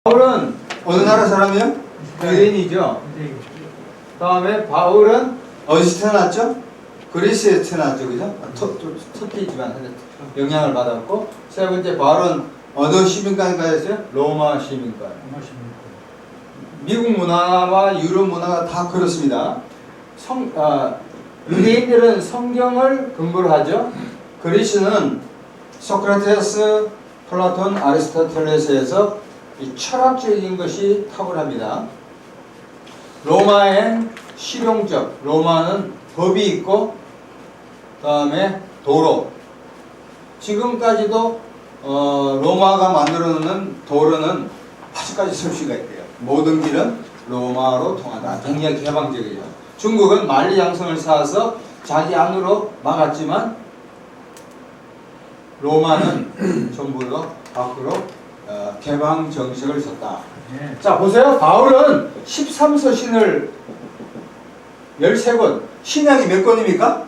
바울은 어느 나라 사람이요? 유대인이죠. 다음에 바울은 어디서 태어났죠? 그리스에서 태어났죠, 그죠? 터키지만 영향을 받았고, 세 번째 바울은 어느 시민권까지였어요? 로마 시민권. 미국 문화와 유럽 문화가 다 그렇습니다. 유대인들은 성경을 근거로 하죠. 그리스는 소크라테스, 플라톤, 아리스토텔레스에서 이 철학적인 것이 탁월합니다. 로마엔 실용적, 로마는 법이 있고, 그 다음에 도로. 지금까지도 로마가 만들어놓는 도로는 아직까지 쓸 수가 있대요. 모든 길은 로마로 통한다. 굉장히 개방적이죠. 중국은 만리장성을 쌓아서 자기 안으로 막았지만 로마는 전부 다 밖으로 개방 정책을 썼다. 네. 자, 보세요. 바울은 13서신을 13권. 신약이 몇 권입니까?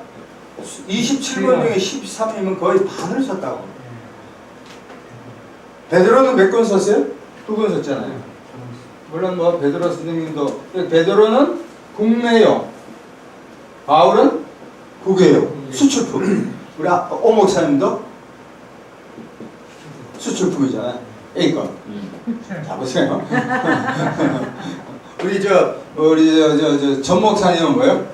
27권 중에 13이면 거의 반을 썼다고. 베드로는 몇 권 썼어요? 2권 썼잖아요. 물론 뭐 베드로 선생님도, 베드로는 국내용, 바울은 국외용, 수출품. 우리 오 목사님도 수출품이잖아요. A권. 자, 보세요. 우리 전 목사님은 뭐예요?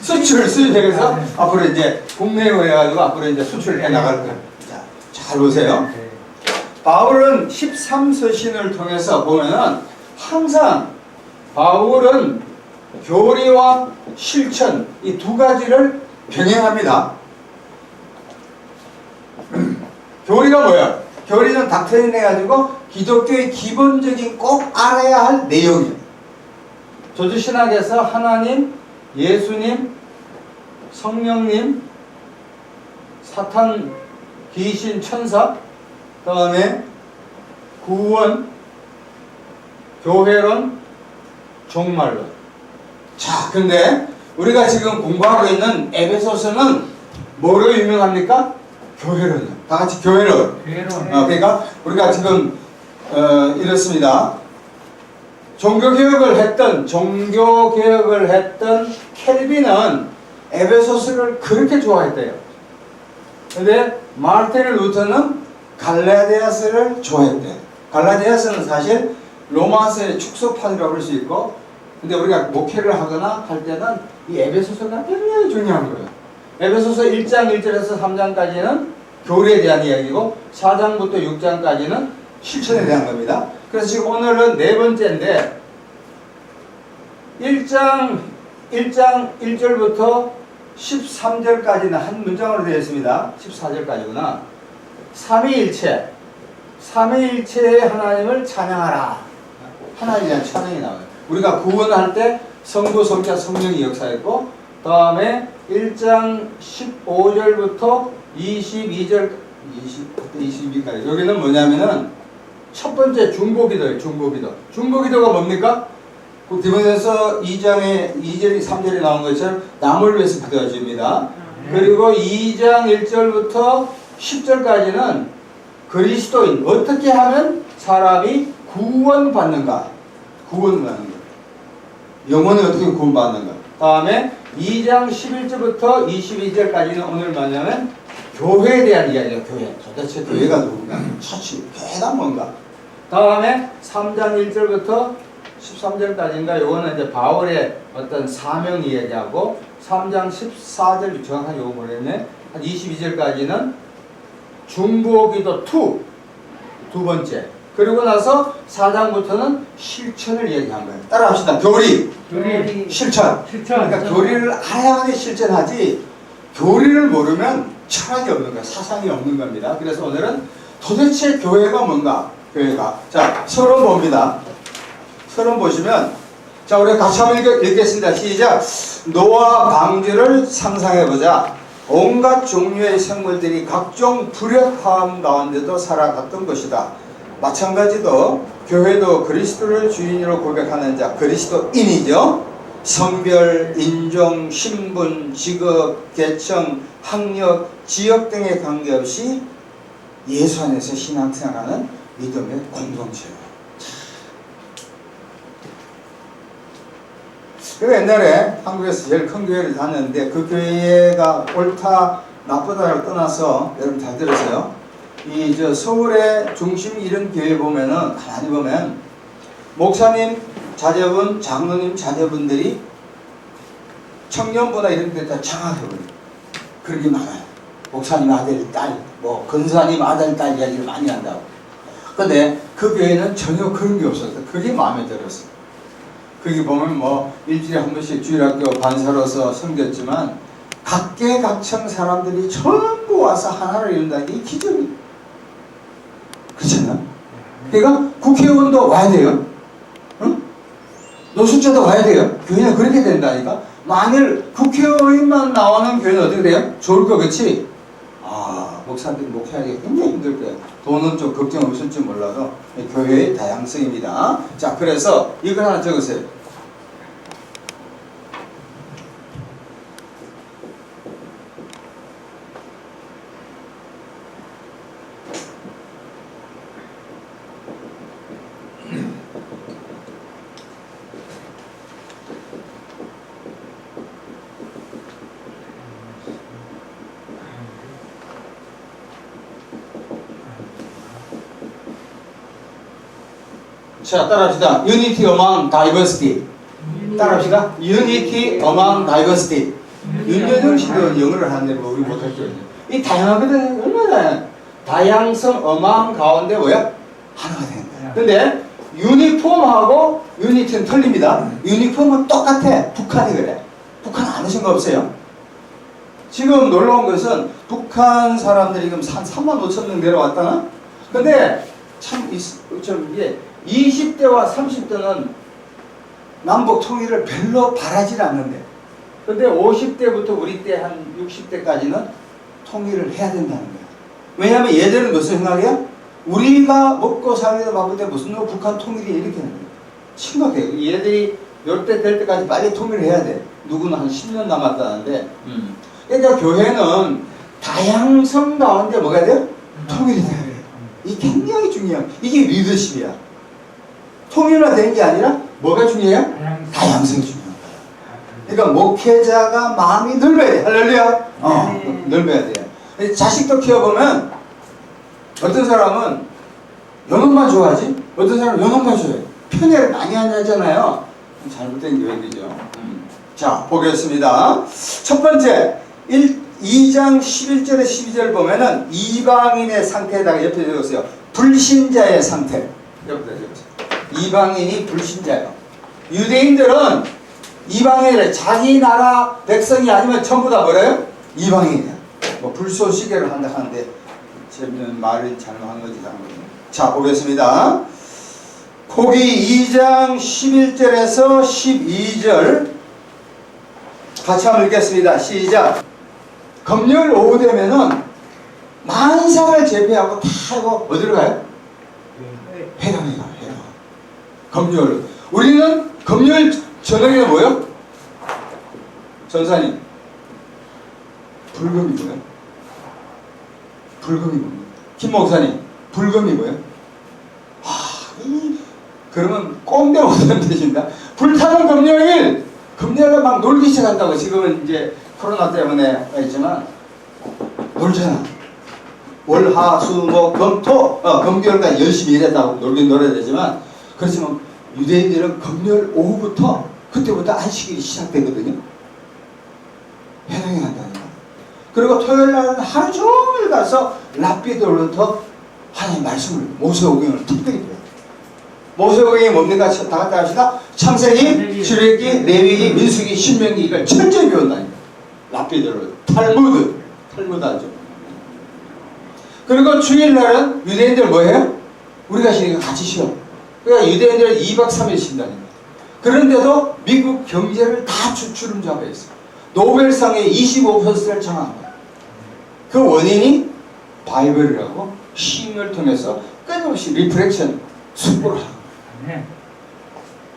수출 수입해서 앞으로 이제 국내로 해가지고 앞으로 이제 수출을 해 나갈 거예요. 자, 잘 보세요. 바울은 13서신을 통해서 보면은 항상 바울은 교리와 실천 이 두 가지를 병행합니다. 교리가 뭐야? 교리는 닥트린 해가지고 기독교의 기본적인 꼭 알아야 할 내용이에요. 조주신학에서 하나님, 예수님, 성령님, 사탄, 귀신, 천사, 그 다음에 구원, 교회론, 종말론. 자, 근데 우리가 지금 공부하고 있는 에베소서는 뭐로 유명합니까? 교회론이요. 다 같이 교회론. 그러니까 우리가 지금 이렇습니다. 종교개혁을 했던 켈빈은 에베소서를 그렇게 좋아했대요. 근데 마르틴 루터는 갈라디아서를 좋아했대요. 갈라디아서는 사실 로마서의 축소판이라고 할 수 있고, 근데 우리가 목회를 하거나 할 때는 이 에베소서가 굉장히 중요한 거예요. 에베소서 1장 1절에서 3장까지는 교리에 대한 이야기고 4장부터 6장까지는 실천에 대한 겁니다. 그래서 지금 오늘은 네 번째인데 1장 1절부터 13절까지는 한 문장으로 되어 있습니다. 14절까지구나. 삼위일체의 하나님을 찬양하라. 하나님에 대한 찬양이 나와요. 우리가 구원할 때 성부, 성자, 성령이 역사했고, 그 다음에 1장 15절부터 22절까지 여기는 뭐냐면은 첫 번째 중보기도예요. 중보기도가 뭡니까? 디모데서 2장에 2절이 3절에 나온 것처럼 남을 위해서 기도해줍니다. 그리고 2장 1절부터 10절까지는 그리스도인 어떻게 하면 사람이 구원받는가, 영혼이 어떻게 구원받는가. 다음에 2장 11절부터 22절까지는 오늘 뭐냐면 교회에 대한 이야기예요. 교회. 도대체 교회가 누군가? 처치. 교회가 뭔가? 다음에 3장 1절부터 13절까지인가 요거는 이제 바울의 어떤 사명 이야기하고 3장 14절 정확하게 요거 모르겠네. 한 22절까지는 중보기도 2 두 번째. 그리고 나서 4장부터는 실천을 얘기한 거예요. 따라합시다. 교리. 실천. 그러니까 교리를 알아야만이 실천하지 교리를 모르면 철학이 없는 거예요. 사상이 없는 겁니다. 그래서 오늘은 도대체 교회가 뭔가? 자, 서론 봅니다. 서론 보시면 자, 우리 같이 한번 읽겠습니다. 시작. 노아 방주를 상상해보자. 온갖 종류의 생물들이 각종 불협화음 가운데도 살아갔던 것이다. 마찬가지로 교회도 그리스도를 주인으로 고백하는 자, 그리스도인이죠. 성별, 인종, 신분, 직업, 계층, 학력, 지역 등에 관계없이 예수 안에서 신앙생활하는 믿음의 공동체예요. 그래서 옛날에 한국에서 제일 큰 교회를 다녔는데 그 교회가 옳다 나쁘다를 떠나서 여러분 잘 들으세요. 이 서울의 중심 이런 교회 보면은 가만히 보면 목사님 자제분, 장로님 자제분들이 청년부나 이런 데다 장악해버려요. 그런 게 많아요. 목사님 아들, 딸, 뭐 근사님 아들, 딸 이야기를 많이 한다고. 근데 그 교회는 전혀 그런 게 없었어요. 그게 마음에 들었어요. 거기 보면 뭐 일주일에 한 번씩 주일학교 반사로서 섬겼지만 각계각층 사람들이 전부 와서 하나를 이룬다는 게 기적이에요. 그렇잖아요. 그러니까 국회의원도 와야 돼요. 응? 노숙자도 와야 돼요. 교회는 그렇게 된다니까. 만일 국회의원만 나오는 교회는 어떻게 돼요? 좋을 거 그렇지? 아, 목사들이 목회하기 굉장히 힘들 거예요. 돈은 좀 걱정 없을지 몰라도 교회의 다양성입니다. 자, 그래서 이걸 하나 적으세요. 자, 따라합시다. Unity among diversity. 따라합시다. Unity among diversity. 윤여정 씨도 영어를 하는데 뭐 우리 못할 줄 알죠. 이 다양하거든. 얼마나 다양성 among 가운데 뭐야? 하나가 되는 거야. 근데 유니폼하고 유니티는 틀립니다. 유니폼은 똑같아. 북한이 그래. 북한 안 하신 거 없어요? 지금 놀라운 것은 북한 사람들이 지금 한 3만 5천 명 내려왔다나? 근데 참 이게 20대와 30대는 남북 통일을 별로 바라질 않는데 근데 50대부터 우리 때 한 60대까지는 통일을 해야 된다는 거야. 왜냐하면 얘들은 무슨 생각이야? 우리가 먹고 살기도 바쁜데 무슨 북한 통일이 이렇게 하는 거야. 심각해. 얘들이 이때 될 때까지 빨리 통일을 해야 돼. 누구는 한 10년 남았다는데 그러니까 교회는 다양성 가운데 뭐가 돼요? 통일이 돼야 돼요. 이게 굉장히 중요한 이게 리더십이야. 통일화된 게 아니라 뭐가 중요해요? 다양성이 중요한 거야. 그러니까 목회자가 마음이 넓어야 돼. 할렐루야. 넓어야 돼. 자식도 키워보면 어떤 사람은 연옥만 좋아하지 어떤 사람은 연옥만 좋아해. 편애를 많이 하잖아요. 잘못된 교육이죠. 자, 보겠습니다. 첫 번째 2장 11절에 12절 보면은 이방인의 상태에다가 옆에 적었어요. 불신자의 상태. 옆에다 적었어요. 이방인이 불신자예요. 유대인들은 이방인을 자기 나라 백성이 아니면 전부 다 뭐래요? 이방인이야. 뭐 불쏘시개를 한다 하는데 재밌는 말을 잘못한 거지. 자, 보겠습니다. 고기 2장 11절에서 12절 같이 한번 읽겠습니다. 시작. 금요일 오후 되면은 만사를 제패하고 다 하고 어디로 가요? 회당에 가요. 회당. 금요일. 우리는 금요일 저녁에 뭐요? 전사님. 불금이 뭐예요? 불금이 뭡니까? 김 목사님. 불금이 뭐예요? 그러면 꼼대 못하는 뜻인다. 불타는 금요일. 금요일에 막 놀기 시작한다고. 지금은 이제 코로나 때문에 있지만 놀잖아. 월, 하, 수, 목, 금, 토 금요일까지 열심히 일했다고 놀긴 놀아야 되지만 그렇지만 유대인들은 금요일 오후부터 그때부터 안식일이 시작되거든요. 회당에 간다니까. 그리고 토요일 날은 하루 종일 가서 랍비들로부터 하나님 말씀을 모세오경을 특별히 배워요. 모세오경이 뭡니까? 다 같이 합시다. 창세기, 출애굽기, 레위기, 민수기, 신명기 이걸 철저히 배운다니까. 랍비들로 탈무드 하죠. 그리고 주일날은 유대인들 뭐해요? 우리가 쉬니까 같이 쉬어. 그러니까 유대인들은 2박 3일 쉰다니까. 그런데도 미국 경제를 다 주름 잡아 있어. 노벨상의 25%를 정한 거야. 그 원인이 바이블이라고 쉼을 통해서 끊임없이 리프렉션, 숙고를 하는 거야.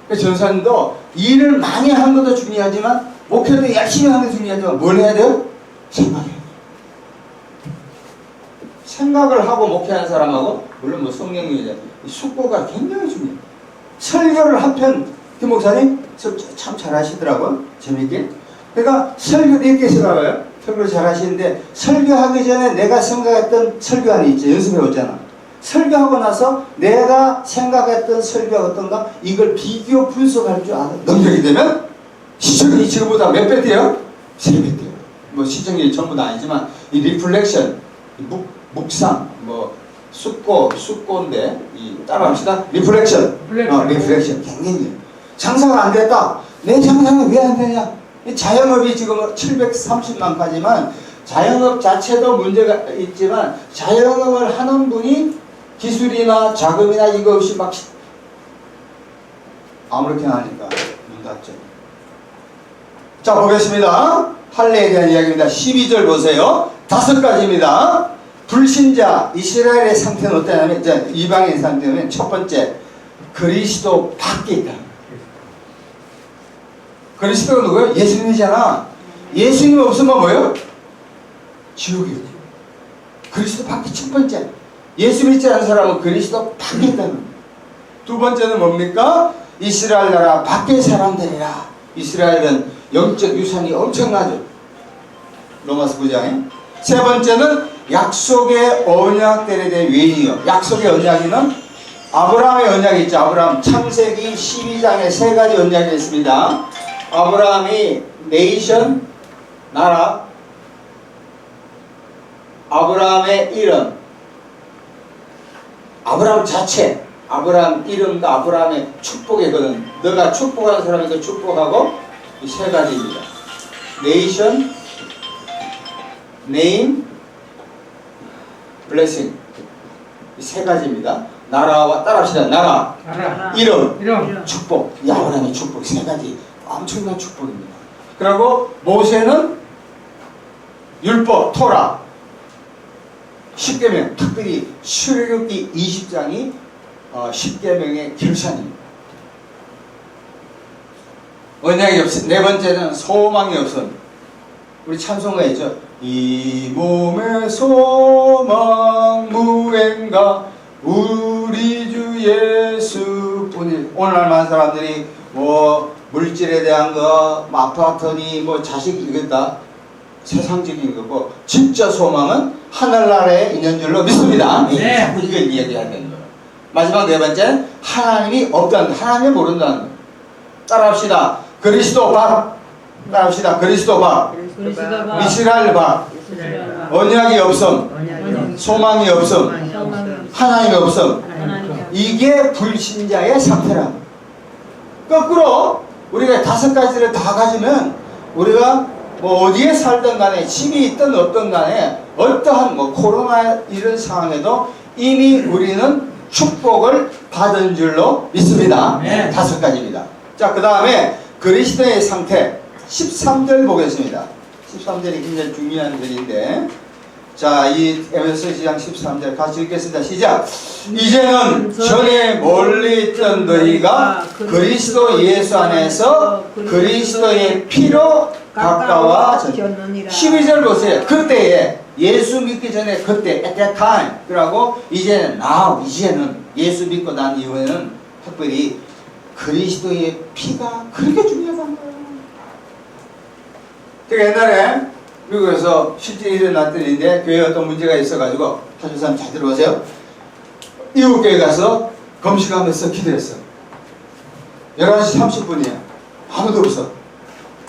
그래서 전사님도 일을 많이 하는 것도 중요하지만 목회도 열심히 하는 것도 중요하지만 뭘 해야 돼요? 생각해야 돼요. 생각을 하고 목회하는 사람하고 물론 뭐 성령이 숙고가 굉장히 중요해요. 설교를 한편 김 목사님 참 잘하시더라고요. 재밌게. 그러니까 설교를 이렇게 써가봐요. 설교를 잘하시는데 설교하기 전에 내가 생각했던 설교안이 있죠. 연습해오잖아. 설교하고 나서 내가 생각했던 설교가 어떤가 이걸 비교 분석할 줄 아는 능력이 되면 시청률이 지금보다 몇 배 뛰어요? 3배 뛰어요. 뭐 시청률이 전부 다 아니지만 이 리플렉션, 묵상, 뭐 숙고인데 이 따라합시다. 리플렉션. 리플렉션 굉장히 장사가 안 됐다. 내 장사는 왜 안 되냐? 이 자영업이 지금 730만까지만 자영업 자체도 문제가 있지만 자영업을 하는 분이 기술이나 자금이나 이거 없이 막 아무렇게나 하니까 문 닫죠. 자 보겠습니다. 할례에 대한 이야기입니다. 12절 보세요. 5가지입니다. 불신자 이스라엘의 상태는 어떠냐면 이방인 상태는 첫 번째 그리스도 밖에 있다. 그리스도가 누구예요? 예수님이잖아. 예수님 없으면 뭐예요? 지옥이에요. 그리스도 밖에 첫 번째. 예수 믿지 않은 사람은 그리스도 밖에 있다는 거예요. 두 번째는 뭡니까? 이스라엘 나라 밖의 사람들이라. 이스라엘은 영적 유산이 엄청나죠. 로마서 9장에. 세 번째는 약속의 언약들에 대한 외인이요. 약속의 언약이는 아브라함의 언약이 있죠. 아브라함 창세기 12장에 3가지 언약이 있습니다. 아브라함이 네이션, 나라, 아브라함의 이름, 아브라함 자체, 아브라함 이름도 아브라함의 축복이거든. 너가 축복하는 사람에게 축복하고 이 3가지입니다. 네이션, 네임, 블레싱. 이 3가지입니다. 나라와 따라합시다. 나라, 이름, 축복. 이 아브라함의 축복 3가지. 엄청난 축복입니다. 그리고 모세는 율법, 토라, 10계명, 특별히 출애굽기 20장이 10계명의 결산입니다. 언약이 없음. 네 번째는 소망이 없음. 우리 찬송가 있죠. 이 몸의 소망 무엔가 우리 주 예수뿐이. 오늘날 많은 사람들이 뭐 물질에 대한 거, 뭐 아파트니 뭐 자식 이겠다 세상적인 거고 진짜 소망은 하늘나라에 있는 줄로 믿습니다. 네. 자꾸 이걸 이야기해야 되는 거예요. 마지막 네 번째 하나님이 없다는, 하나님을 모른다는 거예요. 따라합시다. 그리스도 밥. 따라합시다. 그리스도 밥. 이스라엘 밥. 언약이 없음. 소망이 없음. 하나님이 없음. 이게 불신자의 상태라. 거꾸로 우리가 5가지를 다 가지면 우리가 뭐 어디에 살든 간에 집이 있든 없든 간에 어떠한 뭐 코로나 이런 상황에도 이미 우리는 축복을 받은 줄로 믿습니다. 네. 5가지입니다. 자, 그 다음에 그리스도의 상태 13절 보겠습니다. 13절이 굉장히 중요한 절인데, 자, 이 에베소 시장 13절 같이 읽겠습니다. 시작. 이제는 전에 멀리 있던 너희가 그리스도 예수 안에서 그리스도의 피로 가까워졌느니라. 12절 보세요. 그때에 예수 믿기 전에 그때 at that time 그러고 이제는 now 이제는 예수 믿고 난 이후에는 특별히 그리스도의 피가 그렇게 중요하다는 거예요. 그러니까 옛날에 미국에서 실제 일어났던 일인데 교회에 어떤 문제가 있어가지고 타주 사람 잘 들어보세요. 이웃교회 가서 금식하면서 기도했어. 11시 30분이야. 아무도 없어.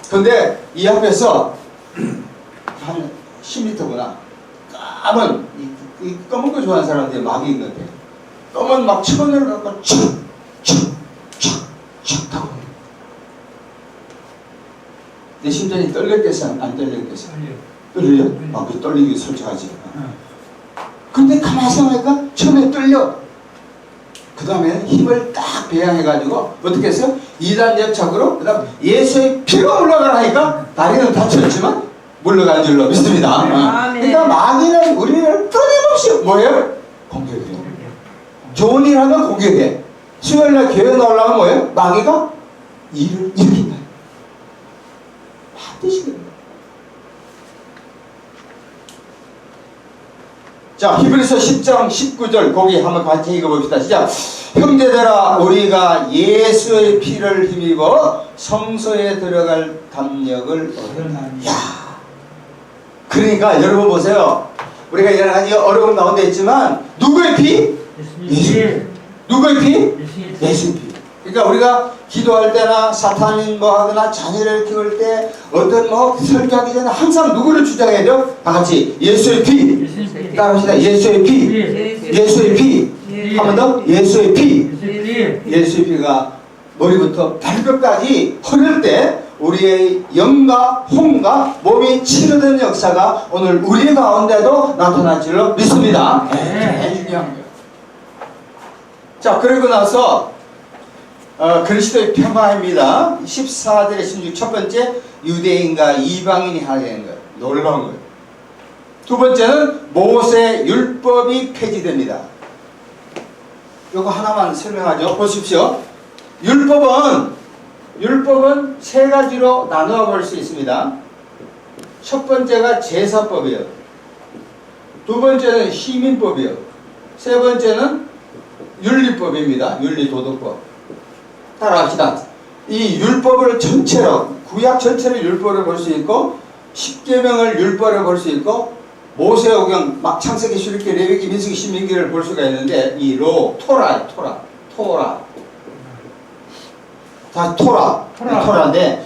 근데 이 앞에서 한 10m구나. 까만 이 검은 거 좋아하는 사람들이 막이 있는데 검은 막 천을 갖고 촥촥촥촥 타고 내 심장이 떨렸겠어? 안 떨렸겠어? 떨려? 아, 그 떨리기 솔직하지. 근데 가만히 생각하니까 처음에 떨려. 그 다음에 힘을 딱 배양해가지고 어떻게 했어요? 2단 옆착으로 그 다음 예수의 피로 물러가라 하니까 다리는 다쳤지만 물러간 줄로 믿습니다. 그러니까 마귀는 우리를 끊임없이 뭐예요? 공격해요. 좋은 일 하면 공격해. 수요일날 교회 나오려면 뭐예요? 마귀가 일을 일으킨다. 반드시 됩니다. 자, 히브리서 10장 19절 거기 한번 같이 읽어봅시다. 시작. 형제들아 우리가 예수의 피를 힘입어 성소에 들어갈 담력을 얻었나니. 야, 그러니까 여러분 보세요. 우리가 여러 가지 어려움 가운데 있지만 누구의 피? 예수. 누구의 피? 예수의 피. 그러니까 우리가 기도할 때나 사탄이 뭐 하거나 자녀를 키울 때 어떤 뭐 설교하기 전에 항상 누구를 주장해야 돼요? 다 같이 예수의 피. 따라합시다. 예수의 피. 예수의 피. 한 번 더. 예수의 피. 예수의 피가 머리부터 발끝까지 흐를 때 우리의 영과 혼과 몸이 치료되는 역사가 오늘 우리 가운데도 나타날 줄로 믿습니다. 네, 중요한 거예요. 자, 그리고 나서 그리스도의 평화입니다. 14절에 16 첫 번째 유대인과 이방인이 하게 되는 거예요. 놀라운 거예요. 두 번째는 모세 율법이 폐지됩니다. 이거 하나만 설명하죠. 보십시오. 율법은 세 가지로 나누어 볼 수 있습니다. 첫 번째가 제사법이에요. 두 번째는 시민법이에요. 세 번째는 윤리법입니다. 윤리도덕법. 따라합시다. 이 율법을 전체로, 구약 전체를 율법을 볼 수 있고, 십계명을 율법을 볼 수 있고, 모세오경, 막 창세기, 출애굽기, 레위기, 민수기, 신명기를 볼 수가 있는데 이 토라. 다 토라인데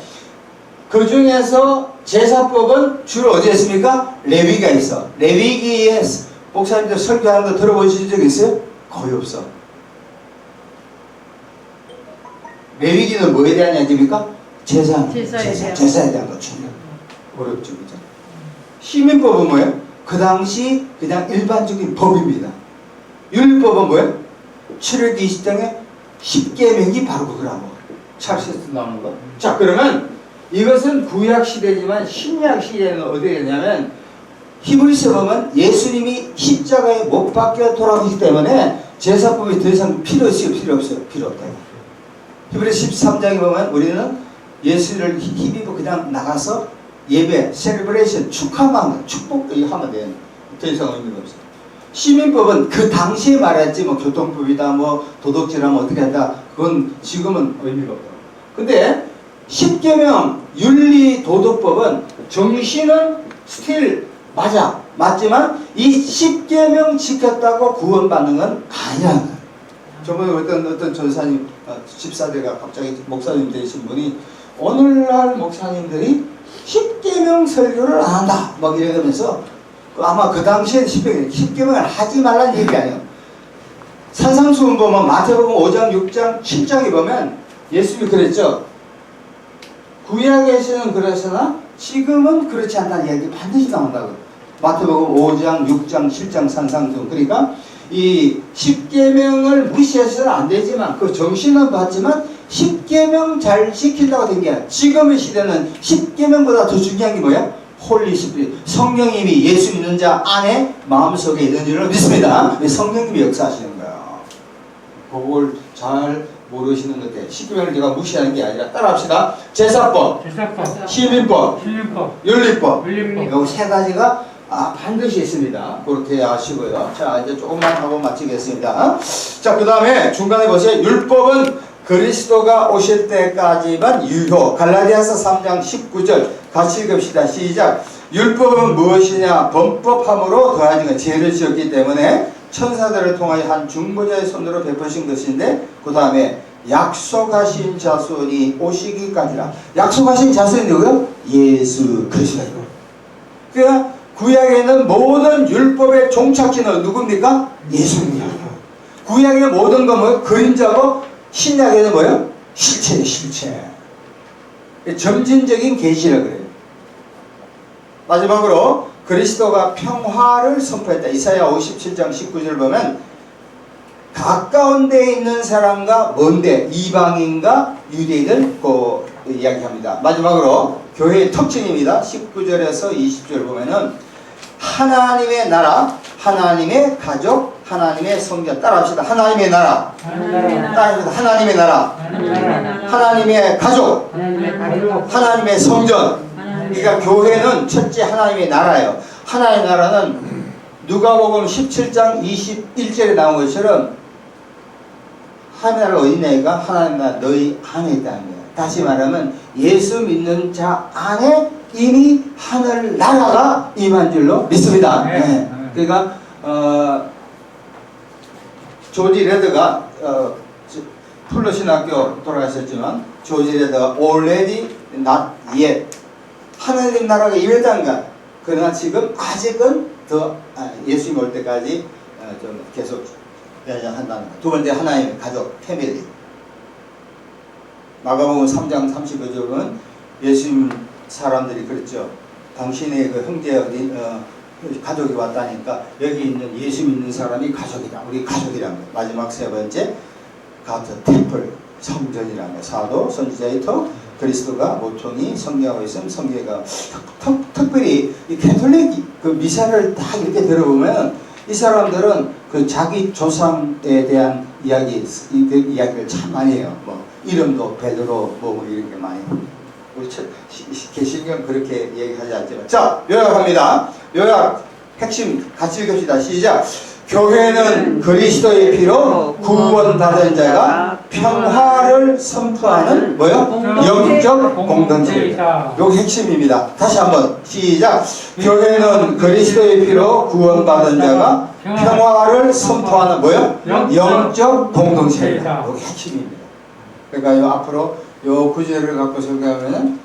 그 중에서 제사법은 주로 어디에 있습니까? 레위기가 있어. 레위기에 목사님들 설교하는 거 들어보신 적 있어요? 거의 없어. 레위기는 뭐에 대한 얘기입니까? 제사에 대한 거 중요. 어렵죠, 그죠? 시민법은 뭐예요? 그 당시 그냥 일반적인 법입니다. 윤리법은 뭐예요? 출애굽기 20장에 10계명이 바로 그거라고. 찰스에서 나오는 거. 자, 그러면 이것은 구약 시대지만 신약 시대는 어디에 있냐면 히브리서 보면 예수님이 십자가에 못 박혀 돌아가시기 때문에 제사법이 더 이상 필요 없다. 히브리서 13장에 보면 우리는 예수를 힘입어 그냥 나가서 예배, 셀러브레이션, 축하만, 축복 하면 돼요. 더 이상 의미가 없어요. 시민법은 그 당시에 말했지 뭐 교통법이다 뭐 도덕질하면 어떻게 한다 그건 지금은 의미가 없다. 근데 십계명 윤리도덕법은 정신은 스틸 맞지만 이 십계명 지켰다고 구원받는 건 아니야. 저번에 어떤 전사님 집사대가 갑자기 목사님 되신 분이 오늘날 목사님들이 십계명 설교를 안 한다 막 이러면서 아마 그 당시에 십계명을 하지 말라는 얘기 아니에요. 산상수훈 보면 마태복음 5장 6장 7장에 보면 예수님이 그랬죠. 구약에서는 그랬으나 지금은 그렇지 않다는 이야기 반드시 나온다고. 마태복음 5장 6장 7장 산상수훈. 그러니까 이 십계명을 무시해서는 안 되지만 그 정신은 봤지만 십계명 잘 지킨다고 된 게 아니라 지금의 시대는 십계명보다 더 중요한 게 뭐야? 홀리 스피릿, 성령님이 예수 믿는 자 안에 마음속에 있는 줄을 믿습니다. 성령님이 역사하시는 거예요. 그걸 잘 모르시는 것 같아요. 십계명을 제가 무시하는 게 아니라 따라합시다. 제사법, 시민법, 윤리법. 이 세 가지가 반드시 있습니다. 그렇게 아시고요. 자, 이제 조금만 하고 마치겠습니다. 자, 그 다음에 중간에 보세요. 율법은 그리스도가 오실 때까지만 유효. 갈라디아서 3장 19절 같이 읽읍시다. 시작. 율법은 무엇이냐? 범법함으로 더하진 것. 죄를 지었기 때문에 천사들을 통하여 한 중보자의 손으로 베푸신 것인데 그 다음에 약속하신 자손이 오시기까지라. 약속하신 자손이 누구요? 예수 그리스도예요. 그러니까 구약에는 모든 율법의 종착지는 누굽니까? 예수입니다. 구약의 모든 건 뭐예요? 그림자고 신약에는 뭐예요? 실체예요. 실체. 점진적인 계시라 그래요. 마지막으로 그리스도가 평화를 선포했다. 이사야 57장 19절 보면 가까운 데에 있는 사람과 먼데 이방인과 유대인을 이야기합니다. 마지막으로 교회의 특징입니다. 19절에서 20절 보면은 하나님의 나라, 하나님의 가족, 하나님의 성전. 따라합시다. 하나님의 나라, 하나님의 나라, 하나님의 가족, 하나님의 성전. 그러니까 교회는 첫째 하나님의 나라예요. 하나님의 나라는 누가복음 17장 21절에 나온 것처럼 하나님 어린애가 하나님 나라 너희 안에 있다는 거예요. 다시 말하면 예수 믿는 자 안에 이미 하늘 나라가 임한 줄로 믿습니다. 네. 네. 그러니까 조지 레드가 풀러 신학교 돌아가셨지만 조지 레드가 already not yet 하나님 나라가 임했다는가. 그러나 지금 아직은 더 예수님 올 때까지 좀 계속 한다는 거. 두 번째 하나님의 가족 패밀리. 마가복음 3장 35절은 예수님 사람들이 그랬죠. 당신의 그 형제 가족이 왔다니까 여기 있는 예수 믿는 사람이 가족이다. 우리 가족이란 거. 마지막 세 번째 가드 템플 성전이란 거. 사도 선지자이터 그리스도가 모퉁이 성경하고 있으면 성경가 특별히 이 캐톨릭 그 미사를 딱 이렇게 들어보면 이 사람들은 그 자기 조상에 대한 이야기를 참 많이 해요. 뭐 이름도 베드로 뭐 이렇게 많이. 우리 개신경 그렇게 얘기하지 않지만. 자, 요약합니다. 요약 핵심 같이 읽읍시다. 시작. 교회는 그리스도의 피로 구원받은 자가 평화를 선포하는 뭐요? 영적 공동체입니다. 여기 핵심입니다. 다시 한번 시작. 교회는 그리스도의 피로 구원받은 자가 평화를 선포하는 뭐요? 영적 공동체입니다. 여기 핵심입니다. 그러니까 요 앞으로 요 구절을 갖고 생각하면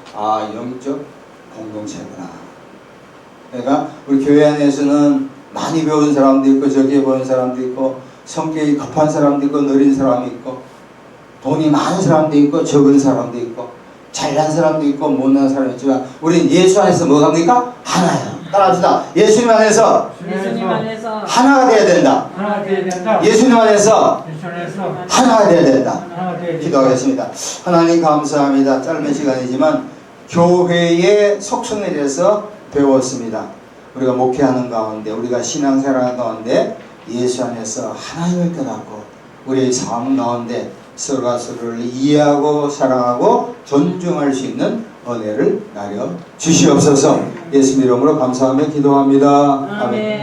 영적 공동체구나. 그러니까 우리 교회 안에서는 많이 배운 사람도 있고 적게 배운 사람도 있고 성격이 급한 사람도 있고 느린 사람이 있고 돈이 많은 사람도 있고 적은 사람도 있고 잘난 사람도 있고 못난 사람도 있지만 우리는 예수 안에서 뭐가 됩니까? 하나예요. 따라합시다. 예수님 안에서 하나가 돼야 된다. 예수님 안에서 하나가 돼야 된다. 기도하겠습니다. 하나님 감사합니다. 짧은 시간이지만 교회의 속성에 대해서 배웠습니다. 우리가 목회하는 가운데 우리가 신앙생활하는 가운데 예수 안에서 하나님을 깨닫고 우리의 삶 가운데 서로가 서로를 이해하고 사랑하고 존중할 수 있는 은혜를 나려 주시옵소서. 예수님 이름으로 감사하며 기도합니다. 아멘.